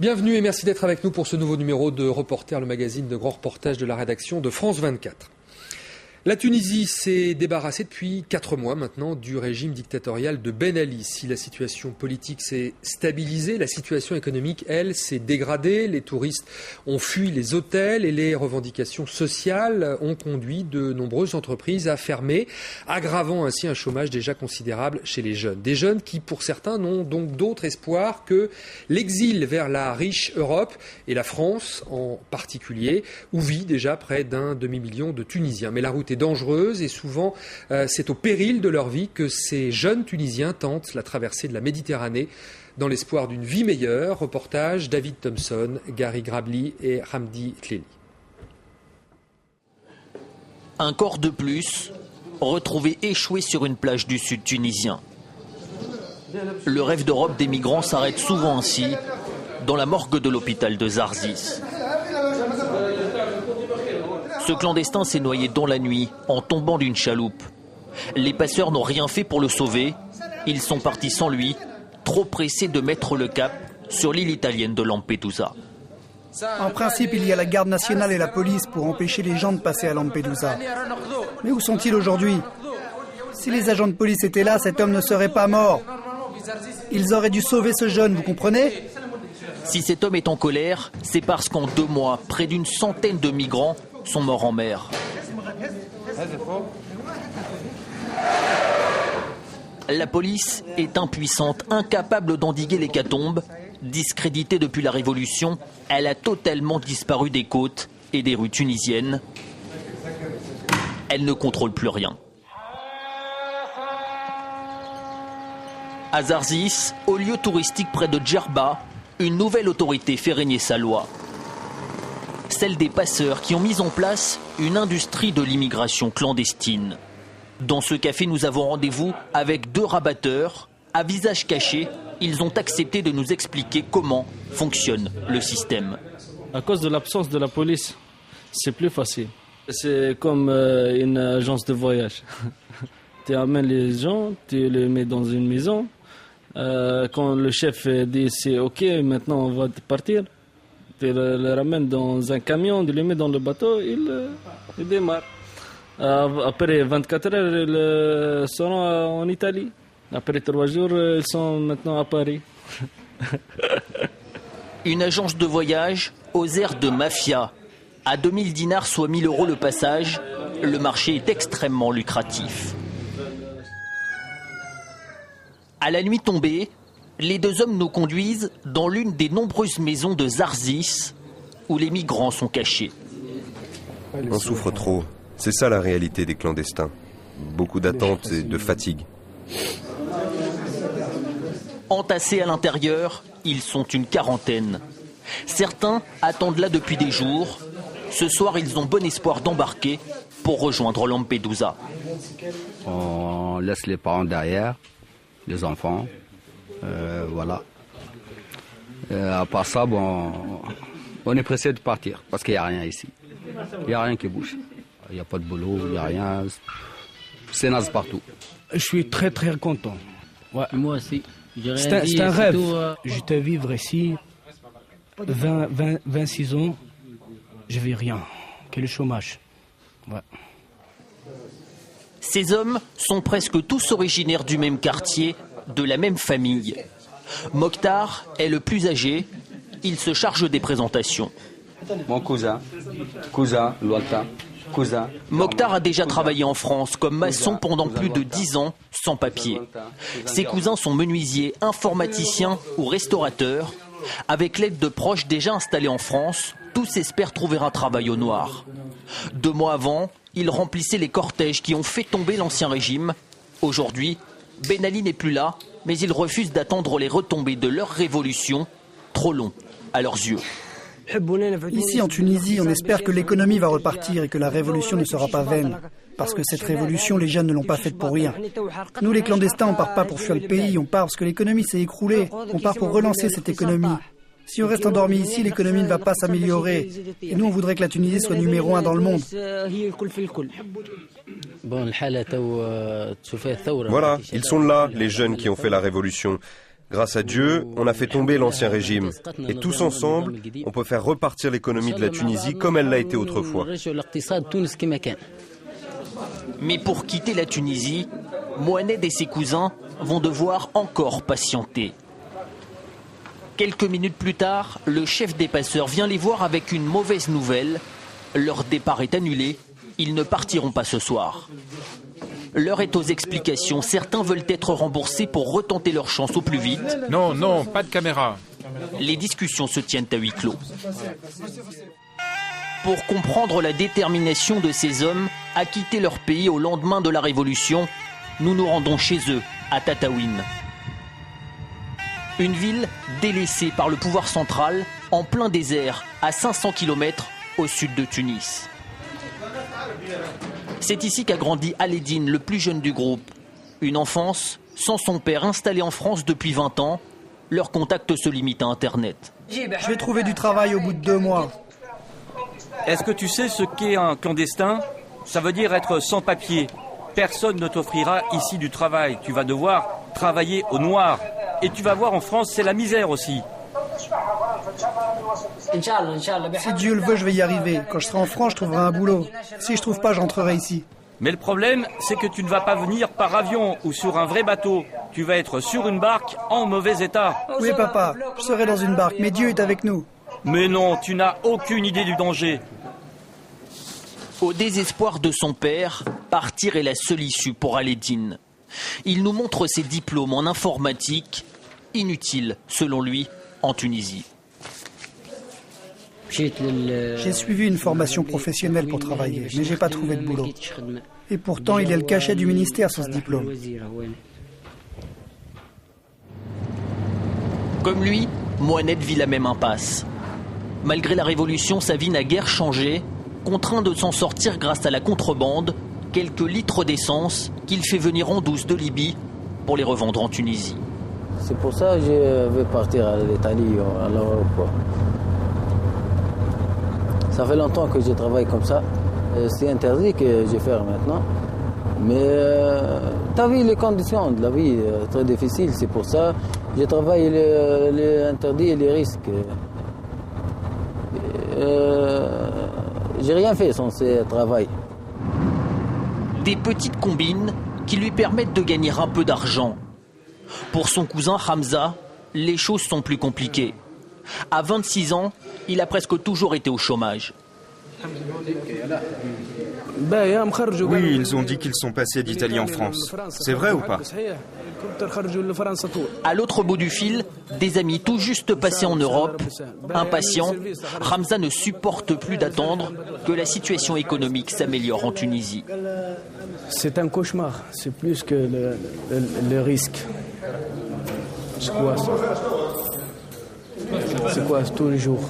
Bienvenue et merci d'être avec nous pour ce nouveau numéro de Reporter, le magazine de grands reportages de la rédaction de France 24. La Tunisie s'est débarrassée depuis 4 mois maintenant du régime dictatorial de Ben Ali. Si la situation politique s'est stabilisée, la situation économique, elle, s'est dégradée. Les touristes ont fui les hôtels et les revendications sociales ont conduit de nombreuses entreprises à fermer, aggravant ainsi un chômage déjà considérable chez les jeunes. Des jeunes qui, pour certains, n'ont donc d'autre espoir que l'exil vers la riche Europe et la France en particulier, où vit déjà près d'un demi-million de Tunisiens. Mais la route est dangereuse et souvent c'est au péril de leur vie que ces jeunes Tunisiens tentent la traversée de la Méditerranée dans l'espoir d'une vie meilleure. Reportage David Thompson, Gary Grabli et Hamdi Tleli. Un corps de plus, retrouvé échoué sur une plage du sud tunisien. Le rêve d'Europe des migrants s'arrête souvent ainsi, dans la morgue de l'hôpital de Zarzis. Ce clandestin s'est noyé dans la nuit en tombant d'une chaloupe. Les passeurs n'ont rien fait pour le sauver. Ils sont partis sans lui, trop pressés de mettre le cap sur l'île italienne de Lampedusa. En principe, il y a la garde nationale et la police pour empêcher les gens de passer à Lampedusa. Mais où sont-ils aujourd'hui? Si les agents de police étaient là, cet homme ne serait pas mort. Ils auraient dû sauver ce jeune, vous comprenez? Si cet homme est en colère, c'est parce qu'en 2 mois, près d'une centaine de migrants sont morts en mer. La police est impuissante, incapable d'endiguer l'hécatombe. Discréditée depuis la Révolution, elle a totalement disparu des côtes et des rues tunisiennes. Elle ne contrôle plus rien. À Zarzis, au lieu touristique près de Djerba, une nouvelle autorité fait régner sa loi. Celle des passeurs qui ont mis en place une industrie de l'immigration clandestine. Dans ce café, nous avons rendez-vous avec 2 rabatteurs. À visage caché, ils ont accepté de nous expliquer comment fonctionne le système. À cause de l'absence de la police, c'est plus facile. C'est comme une agence de voyage. Tu amènes les gens, tu les mets dans une maison. Quand le chef dit c'est OK, maintenant on va partir, tu le ramènes dans un camion, tu les mets dans le bateau, il démarre. Après 24 heures, ils seront en Italie. Après 3 jours, ils sont maintenant à Paris. Une agence de voyage aux airs de mafia. À 2000 dinars, soit 1000 € le passage, le marché est extrêmement lucratif. À la nuit tombée, les 2 hommes nous conduisent dans l'une des nombreuses maisons de Zarzis où les migrants sont cachés. On souffre trop. C'est ça la réalité des clandestins. Beaucoup d'attentes et de fatigue. Entassés à l'intérieur, ils sont une quarantaine. Certains attendent là depuis des jours. Ce soir, ils ont bon espoir d'embarquer pour rejoindre Lampedusa. On laisse les parents derrière, les enfants, voilà. À part ça, bon, on est pressé de partir parce qu'il n'y a rien ici. Il n'y a rien qui bouge. Il n'y a pas de boulot, il n'y a rien. C'est naze partout. Je suis très très content. Ouais. Moi aussi. C'est un rêve. J'étais vivre ici 26 ans. Je vis rien. Que le chômage. Ouais. Ces hommes sont presque tous originaires du même quartier, de la même famille. Mokhtar est le plus âgé. Il se charge des présentations. Mon cousin, lointain, cousin. Mokhtar a déjà travaillé en France comme maçon pendant plus de 10 ans, sans papier. Ses cousins sont menuisiers, informaticiens ou restaurateurs. Avec l'aide de proches déjà installés en France, tous espèrent trouver un travail au noir. 2 mois avant, ils remplissaient les cortèges qui ont fait tomber l'ancien régime. Aujourd'hui, Ben Ali n'est plus là, mais ils refusent d'attendre les retombées de leur révolution, trop long à leurs yeux. Ici, en Tunisie, on espère que l'économie va repartir et que la révolution ne sera pas vaine. Parce que cette révolution, les jeunes ne l'ont pas faite pour rien. Nous, les clandestins, on ne part pas pour fuir le pays, on part parce que l'économie s'est écroulée. On part pour relancer cette économie. Si on reste endormi ici, l'économie ne va pas s'améliorer. Et nous, on voudrait que la Tunisie soit numéro 1 dans le monde. Voilà, ils sont là, les jeunes qui ont fait la révolution. Grâce à Dieu, on a fait tomber l'ancien régime. Et tous ensemble, on peut faire repartir l'économie de la Tunisie comme elle l'a été autrefois. Mais pour quitter la Tunisie, Mohamed et ses cousins vont devoir encore patienter. Quelques minutes plus tard, le chef des passeurs vient les voir avec une mauvaise nouvelle. Leur départ est annulé, ils ne partiront pas ce soir. L'heure est aux explications. Certains veulent être remboursés pour retenter leur chance au plus vite. Non, non, pas de caméra. Les discussions se tiennent à huis clos. Pour comprendre la détermination de ces hommes à quitter leur pays au lendemain de la Révolution, nous nous rendons chez eux, à Tataouine. Une ville délaissée par le pouvoir central, en plein désert, à 500 km au sud de Tunis. C'est ici qu'a grandi Aledine, le plus jeune du groupe. Une enfance sans son père, installé en France depuis 20 ans. Leur contact se limite à Internet. Je vais trouver du travail au bout de 2 mois. Est-ce que tu sais ce qu'est un clandestin? Ça veut dire être sans papier. Personne ne t'offrira ici du travail. Tu vas devoir travailler au noir. Et tu vas voir, en France, c'est la misère aussi. Si Dieu le veut, je vais y arriver. Quand je serai en France, je trouverai un boulot. Si je trouve pas, je rentrerai ici. Mais le problème, c'est que tu ne vas pas venir par avion ou sur un vrai bateau. Tu vas être sur une barque en mauvais état. Oui, papa, je serai dans une barque, mais Dieu est avec nous. Mais non, tu n'as aucune idée du danger. Au désespoir de son père, partir est la seule issue pour Aledine. Il nous montre ses diplômes en informatique, inutiles, selon lui, en Tunisie. J'ai suivi une formation professionnelle pour travailler, mais j'ai pas trouvé de boulot. Et pourtant, il y a le cachet du ministère sur ce diplôme. Comme lui, Mohamed vit la même impasse. Malgré la révolution, sa vie n'a guère changé, contraint de s'en sortir grâce à la contrebande, quelques litres d'essence qu'il fait venir en douce de Libye pour les revendre en Tunisie. C'est pour ça que je vais partir à l'Italie, à l'Europe. Ça fait longtemps que je travaille comme ça. C'est interdit que je fais maintenant. Mais t'as vu les conditions de la vie, très difficiles. C'est pour ça que je travaille les interdits et les risques. J'ai rien fait sans ce travail. Des petites combines qui lui permettent de gagner un peu d'argent. Pour son cousin Hamza, les choses sont plus compliquées. À 26 ans, il a presque toujours été au chômage. Oui, ils ont dit qu'ils sont passés d'Italie en France. C'est vrai ou pas? À l'autre bout du fil, des amis tout juste passés en Europe. Impatient, Hamza ne supporte plus d'attendre que la situation économique s'améliore en Tunisie. C'est un cauchemar, c'est plus que le risque. C'est quoi ça? C'est quoi tous les jours?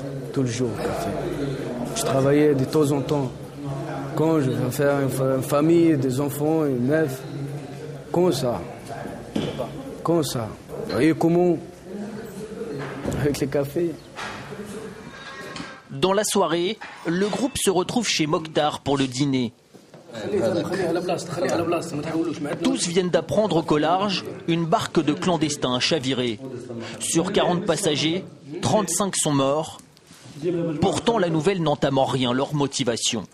Je travaillais de temps en temps. Quand je vais faire une famille, des enfants, une meuf, comme ça. Vous voyez comment? Avec les cafés. Dans la soirée, le groupe se retrouve chez Mokhtar pour le dîner. Tous viennent d'apprendre qu'au large, une barque de clandestins a chaviré. Sur 40 passagers, 35 sont morts. Pourtant, la nouvelle n'entame en rien leur motivation.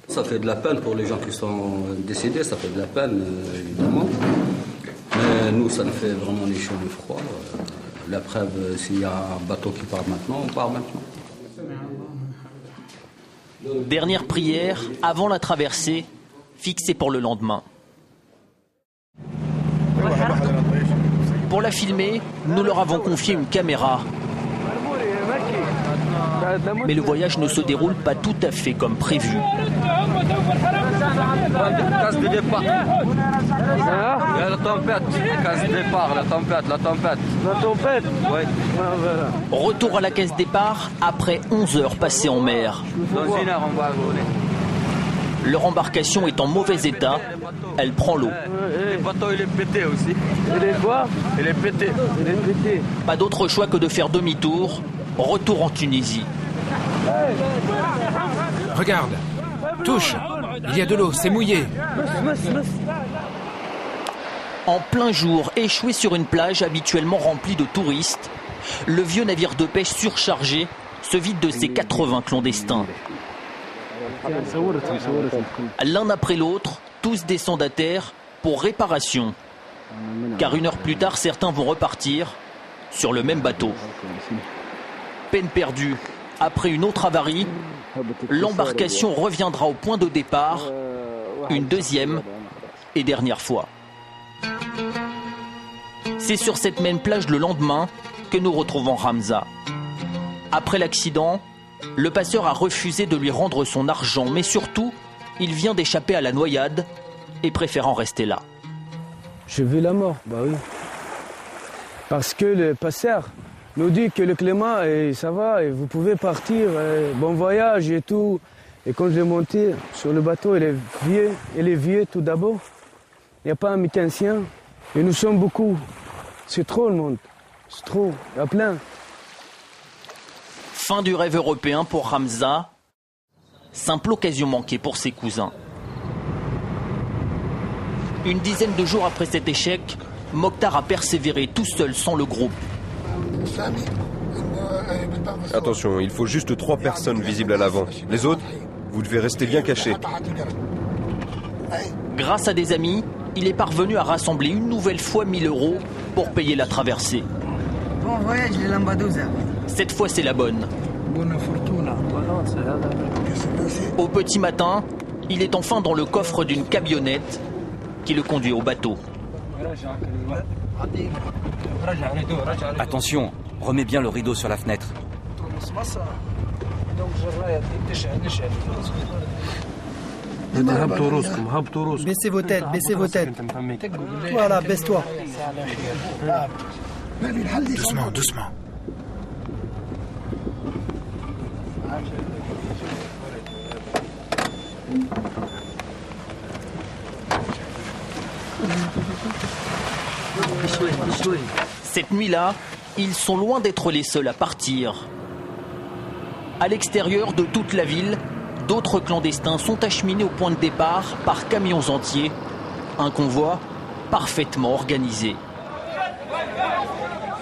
Ça fait de la peine pour les gens qui sont décédés, ça fait de la peine, évidemment. Mais nous, ça nous fait vraiment les chaud et froid. La preuve, s'il y a un bateau qui part maintenant, on part maintenant. Dernière prière avant la traversée, fixée pour le lendemain. Pour la filmer, nous leur avons confié une caméra. Mais le voyage ne se déroule pas tout à fait comme prévu. Casse de départ. Il y a la tempête. Casse de départ, la tempête. La tempête? Oui. Retour à la case départ après 11 heures passées en mer. Dans 1 heure, on va voler. Leur embarcation est en mauvais état. Elle prend l'eau. Le bateau, il est pété aussi. Il est quoi? Il est pété. Pas d'autre choix que de faire demi-tour. Retour en Tunisie. Regarde, touche, il y a de l'eau, c'est mouillé. En plein jour, échoué sur une plage habituellement remplie de touristes, le vieux navire de pêche surchargé se vide de ses 80 clandestins. L'un après l'autre, tous descendent à terre pour réparation. Car 1 heure plus tard, certains vont repartir sur le même bateau. Peine perdue. Après une autre avarie, l'embarcation reviendra au point de départ une deuxième et dernière fois. C'est sur cette même plage le lendemain que nous retrouvons Hamza. Après l'accident, le passeur a refusé de lui rendre son argent, mais surtout, il vient d'échapper à la noyade et préférant rester là. Je veux la mort, bah oui. Parce que le passeur nous dit que le climat, ça va, et vous pouvez partir, bon voyage et tout. Et quand je l'ai monté sur le bateau, il est vieux tout d'abord. Il n'y a pas un mécanicien. Et nous sommes beaucoup. C'est trop le monde. C'est trop. Il y a plein. Fin du rêve européen pour Hamza. Simple occasion manquée pour ses cousins. Une dizaine de jours après cet échec, Mokhtar a persévéré tout seul sans le groupe. Attention, il faut juste 3 personnes visibles à l'avant. Les autres, vous devez rester bien cachés. Grâce à des amis, il est parvenu à rassembler une nouvelle fois 1 000 € pour payer la traversée. Bon voyage, les Lambadusa. Cette fois, c'est la bonne. Au petit matin, il est enfin dans le coffre d'une camionnette qui le conduit au bateau. Attention, remets bien le rideau sur la fenêtre. Baissez vos têtes, baissez vos têtes. Voilà, baisse-toi. Doucement, doucement. Cette nuit-là, ils sont loin d'être les seuls à partir. À l'extérieur de toute la ville, d'autres clandestins sont acheminés au point de départ par camions entiers. Un convoi parfaitement organisé.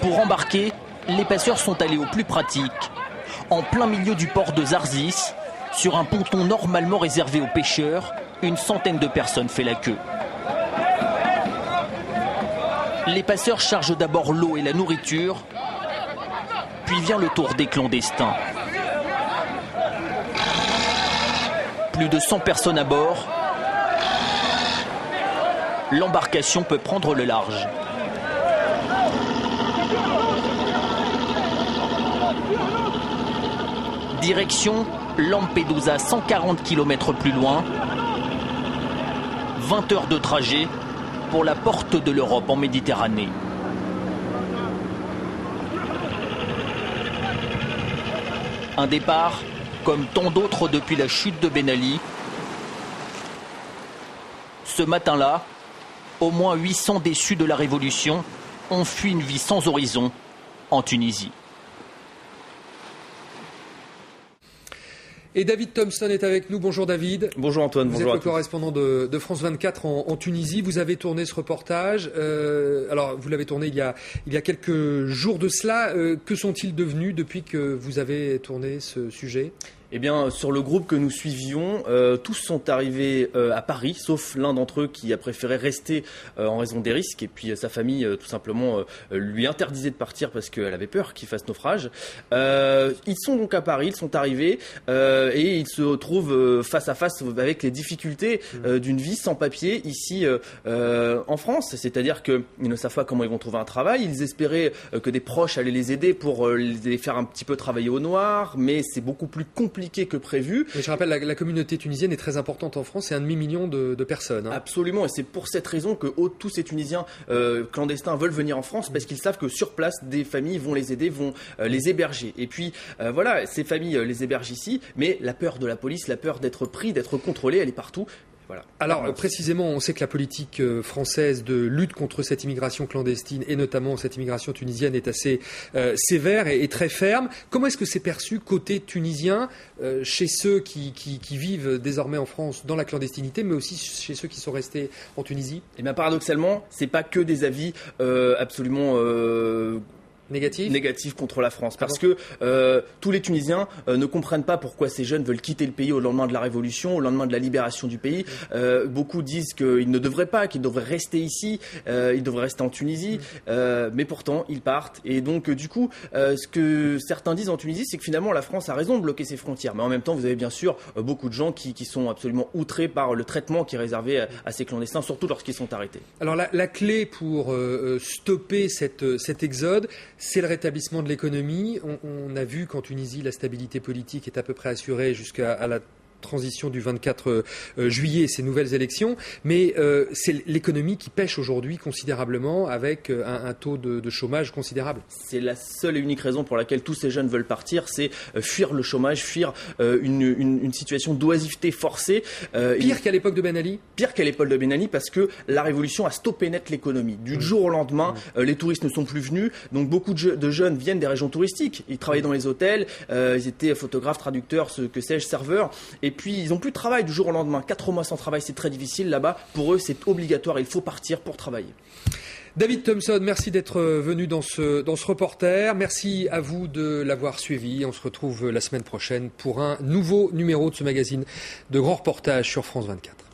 Pour embarquer, les passeurs sont allés au plus pratique. En plein milieu du port de Zarzis, sur un ponton normalement réservé aux pêcheurs, une centaine de personnes fait la queue. Les passeurs chargent d'abord l'eau et la nourriture, puis vient le tour des clandestins. Plus de 100 personnes à bord. L'embarcation peut prendre le large. Direction Lampedusa, 140 km plus loin. 20 heures de trajet pour la porte de l'Europe en Méditerranée. Un départ comme tant d'autres depuis la chute de Ben Ali. Ce matin-là, au moins 800 déçus de la Révolution ont fui une vie sans horizon en Tunisie. Et David Thompson est avec nous. Bonjour David. Bonjour Antoine, bonjour à tous. Vous êtes le correspondant de France 24 en Tunisie. Vous avez tourné ce reportage. Alors, vous l'avez tourné il y a quelques jours de cela. Que sont-ils devenus depuis que vous avez tourné ce sujet ? Eh bien, sur le groupe que nous suivions, tous sont arrivés à Paris, sauf l'un d'entre eux qui a préféré rester en raison des risques. Et puis sa famille, tout simplement, lui interdisait de partir parce qu'elle avait peur qu'il fasse naufrage. Ils sont donc à Paris, ils sont arrivés et ils se trouvent face à face avec les difficultés d'une vie sans papier ici en France. C'est-à-dire qu'ils ne savent pas comment ils vont trouver un travail. Ils espéraient que des proches allaient les aider pour les faire un petit peu travailler au noir, mais c'est beaucoup plus compliqué que prévu. Mais je rappelle, la communauté tunisienne est très importante en France, c'est 1,5 million de personnes. Hein. Absolument, et c'est pour cette raison que tous ces Tunisiens clandestins veulent venir en France, parce qu'ils savent que sur place, des familles vont les aider, vont les héberger. Et puis voilà, ces familles les hébergent ici, mais la peur de la police, la peur d'être pris, d'être contrôlé, elle est partout. Voilà. Alors précisément, on sait que la politique française de lutte contre cette immigration clandestine et notamment cette immigration tunisienne est assez sévère et très ferme. Comment est-ce que c'est perçu côté tunisien chez ceux qui vivent désormais en France dans la clandestinité, mais aussi chez ceux qui sont restés en Tunisie? Et bien paradoxalement, c'est pas que des avis absolument négatif contre la France, parce que tous les Tunisiens ne comprennent pas pourquoi ces jeunes veulent quitter le pays au lendemain de la Révolution, au lendemain de la libération du pays. Beaucoup disent qu'ils ne devraient pas, qu'ils devraient rester ici, ils devraient rester en Tunisie, mais pourtant ils partent. Et donc du coup, ce que certains disent en Tunisie, c'est que finalement la France a raison de bloquer ses frontières. Mais en même temps, vous avez bien sûr beaucoup de gens qui sont absolument outrés par le traitement qui est réservé à ces clandestins, surtout lorsqu'ils sont arrêtés. Alors la clé pour stopper cet exode, c'est le rétablissement de l'économie. On a vu qu'en Tunisie, la stabilité politique est à peu près assurée jusqu'à la transition du 24 juillet et ces nouvelles élections, mais c'est l'économie qui pêche aujourd'hui considérablement avec un taux de chômage considérable. C'est la seule et unique raison pour laquelle tous ces jeunes veulent partir, c'est fuir le chômage, fuir une situation d'oisiveté forcée. Pire qu'à l'époque de Ben Ali ? Pire qu'à l'époque de Ben Ali, parce que la révolution a stoppé net l'économie. Du jour au lendemain, les touristes ne sont plus venus, donc beaucoup de jeunes viennent des régions touristiques. Ils travaillaient dans les hôtels, ils étaient photographes, traducteurs, que sais-je, serveurs. Et puis, ils n'ont plus de travail du jour au lendemain. 4 mois sans travail, c'est très difficile. Là-bas, pour eux, c'est obligatoire. Il faut partir pour travailler. David Thompson, merci d'être venu dans ce reporter. Merci à vous de l'avoir suivi. On se retrouve la semaine prochaine pour un nouveau numéro de ce magazine de Grand Reportage sur France 24.